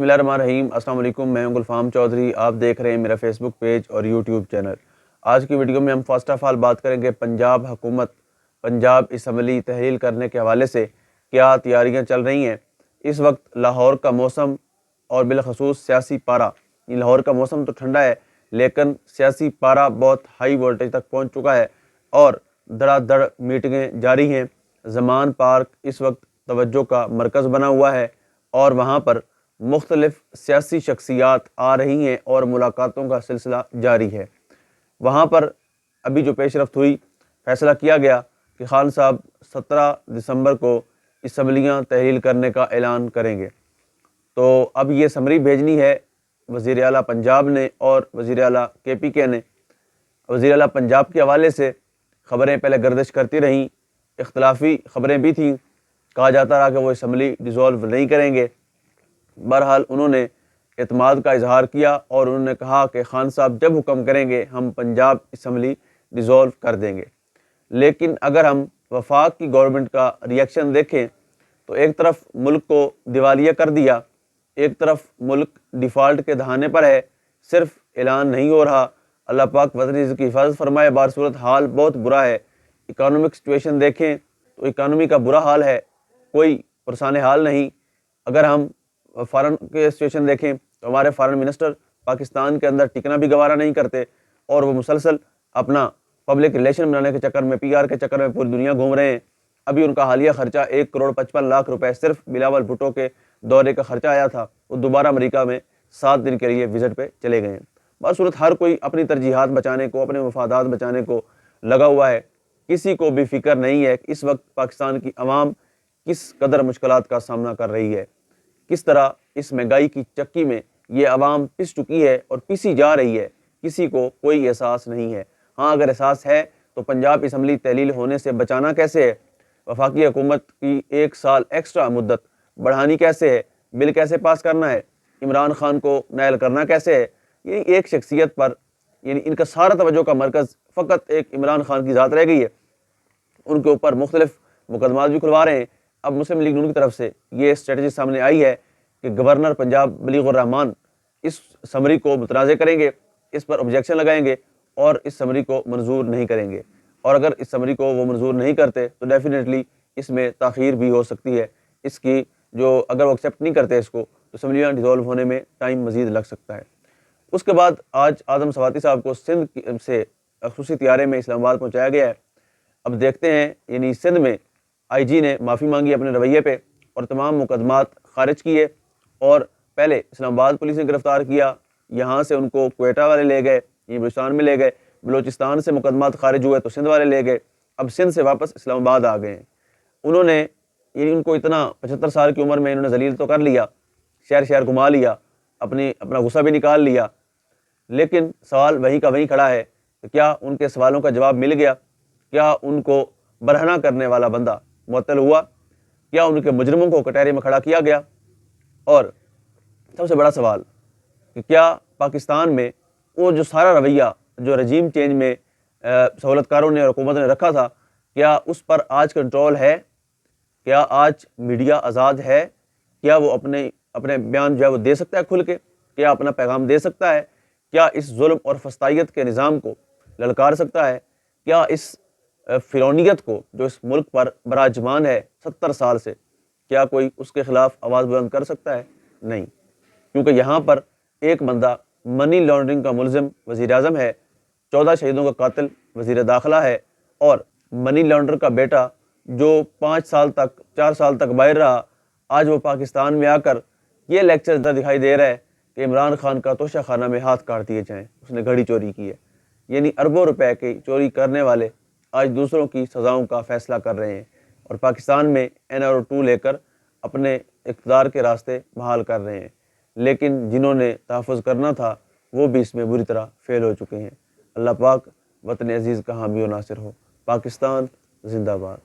بسم اللہ الرحمن الرحیم۔ السلام علیکم، میں ہوں گلفام چودھری، آپ دیکھ رہے ہیں میرا فیس بک پیج اور یوٹیوب چینل۔ آج کی ویڈیو میں ہم فرسٹ آف آل بات کریں گے پنجاب حکومت پنجاب اسمبلی تحلیل کرنے کے حوالے سے کیا تیاریاں چل رہی ہیں۔ اس وقت لاہور کا موسم اور بالخصوص سیاسی پارہ، لاہور کا موسم تو ٹھنڈا ہے لیکن سیاسی پارہ بہت ہائی وولٹیج تک پہنچ چکا ہے اور دڑا دڑ میٹنگیں جاری ہیں۔ زمان پارک اس وقت توجہ کا مرکز بنا ہوا ہے اور وہاں پر مختلف سیاسی شخصیات آ رہی ہیں اور ملاقاتوں کا سلسلہ جاری ہے۔ وہاں پر ابھی جو پیش رفت ہوئی، فیصلہ کیا گیا کہ خان صاحب 17 دسمبر کو اسمبلیاں تحلیل کرنے کا اعلان کریں گے۔ تو اب یہ سمری بھیجنی ہے وزیر اعلیٰ پنجاب نے اور وزیر اعلیٰ KPK نے۔ وزیر اعلیٰ پنجاب کے حوالے سے خبریں پہلے گردش کرتی رہیں، اختلافی خبریں بھی تھیں، کہا جاتا رہا کہ وہ اسمبلی ڈیزولو نہیں کریں گے۔ بہرحال انہوں نے اعتماد کا اظہار کیا اور انہوں نے کہا کہ خان صاحب جب حکم کریں گے ہم پنجاب اسمبلی ڈیزولو کر دیں گے۔ لیکن اگر ہم وفاق کی گورنمنٹ کا ریئیکشن دیکھیں تو ایک طرف ملک کو دیوالیہ کر دیا، ایک طرف ملک ڈیفالٹ کے دہانے پر ہے، صرف اعلان نہیں ہو رہا۔ اللہ پاک وطنی عزت کی حفاظت فرمائے، بہر صورت حال بہت برا ہے۔ اکانومک سچویشن دیکھیں تو اکانومی کا برا حال ہے، کوئی پرسان حال نہیں۔ اگر ہم فارن کے سچویشن دیکھیں تو ہمارے فارن منسٹر پاکستان کے اندر ٹکنا بھی گوارا نہیں کرتے اور وہ مسلسل اپنا پبلک ریلیشن بنانے کے چکر میں، PR کے چکر میں پوری دنیا گھوم رہے ہیں۔ ابھی ان کا حالیہ خرچہ 1,55,00,000 روپے صرف بلاول بھٹو کے دورے کا خرچہ آیا تھا۔ وہ دوبارہ امریکہ میں 7 دن کے لیے وزٹ پہ چلے گئے ہیں۔ بصورت ہر کوئی اپنی ترجیحات بچانے کو، اپنے مفادات بچانے کو لگا ہوا ہے، کسی کو بھی فکر نہیں ہے کہ اس وقت پاکستان کی عوام کس قدر مشکلات کا سامنا کر رہی ہے، کس طرح اس مہنگائی کی چکی میں یہ عوام پس چکی ہے اور پسی جا رہی ہے، کسی کو کوئی احساس نہیں ہے۔ ہاں اگر احساس ہے تو پنجاب اسمبلی تحلیل ہونے سے بچانا کیسے ہے، وفاقی حکومت کی 1 سال ایکسٹرا مدت بڑھانی کیسے ہے، بل کیسے پاس کرنا ہے، عمران خان کو نائل کرنا کیسے ہے۔ یہ ایک شخصیت پر ان کا سارا توجہ کا مرکز فقط ایک عمران خان کی ذات رہ گئی ہے۔ ان کے اوپر مختلف مقدمات بھی کھلوا رہے ہیں۔ اب مسلم لیگ نون کی طرف سے یہ اسٹریٹجی سامنے آئی ہے کہ گورنر پنجاب بلیغ الرحمان اس سمری کو متنازع کریں گے، اس پر آبجیکشن لگائیں گے اور اس سمری کو منظور نہیں کریں گے، اور اگر اس سمری کو وہ منظور نہیں کرتے تو ڈیفینیٹلی اس میں تاخیر بھی ہو سکتی ہے۔ اس کی جو اگر وہ ایکسیپٹ نہیں کرتے اس کو تو اسمبلیاں ڈیزولو ہونے میں ٹائم مزید لگ سکتا ہے۔ اس کے بعد آج اعظم سواتی صاحب کو سندھ سے خصوصی طیارے میں اسلام آباد پہنچایا گیا ہے۔ اب دیکھتے ہیں، سندھ میں IG نے معافی مانگی اپنے رویے پہ اور تمام مقدمات خارج کیے، اور پہلے اسلام آباد پولیس نے گرفتار کیا، یہاں سے ان کو کوئٹہ والے لے گئے، بلوچستان میں لے گئے، بلوچستان سے مقدمات خارج ہوئے تو سندھ والے لے گئے، اب سندھ سے واپس اسلام آباد آ گئے ہیں۔ انہوں نے ان کو اتنا 75 سال کی عمر میں انہوں نے ذلیل تو کر لیا، شہر شہر گھما لیا، اپنا غصہ بھی نکال لیا، لیکن سوال وہیں کا وہیں کھڑا ہے کہ کیا ان کے سوالوں کا جواب مل گیا؟ کیا ان کو برہنہ کرنے والا بندہ معطل ہوا؟ کیا ان کے مجرموں کو کٹہرے میں کھڑا کیا گیا؟ اور سب سے بڑا سوال کہ کیا پاکستان میں وہ جو سارا رویہ جو رجیم چینج میں سہولت کاروں نے اور حکومت نے رکھا تھا، کیا اس پر آج کنٹرول ہے؟ کیا آج میڈیا آزاد ہے؟ کیا وہ اپنے بیان جو ہے وہ دے سکتا ہے کھل کے؟ کیا اپنا پیغام دے سکتا ہے؟ کیا اس ظلم اور فسطائیت کے نظام کو للکار سکتا ہے؟ کیا اس فرعونیت کو جو اس ملک پر براجمان ہے 70 سال سے، کیا کوئی اس کے خلاف آواز بلند کر سکتا ہے؟ نہیں، کیونکہ یہاں پر ایک بندہ منی لانڈرنگ کا ملزم وزیر اعظم ہے، 14 شہیدوں کا قاتل وزیر داخلہ ہے، اور منی لانڈر کا بیٹا جو 4 سال تک باہر رہا، آج وہ پاکستان میں آ کر یہ لیکچر دیتا دکھائی دے رہا ہے کہ عمران خان کا توشہ خانہ میں ہاتھ کاٹ دیے جائیں، اس نے گھڑی چوری کی ہے۔ اربوں روپے کی چوری کرنے والے آج دوسروں کی سزاؤں کا فیصلہ کر رہے ہیں اور پاکستان میں NRO 2 لے کر اپنے اقتدار کے راستے بحال کر رہے ہیں، لیکن جنہوں نے تحفظ کرنا تھا وہ بھی اس میں بری طرح فیل ہو چکے ہیں۔ اللہ پاک وطن عزیز کا حامی و ناصر ہو۔ پاکستان زندہ باد۔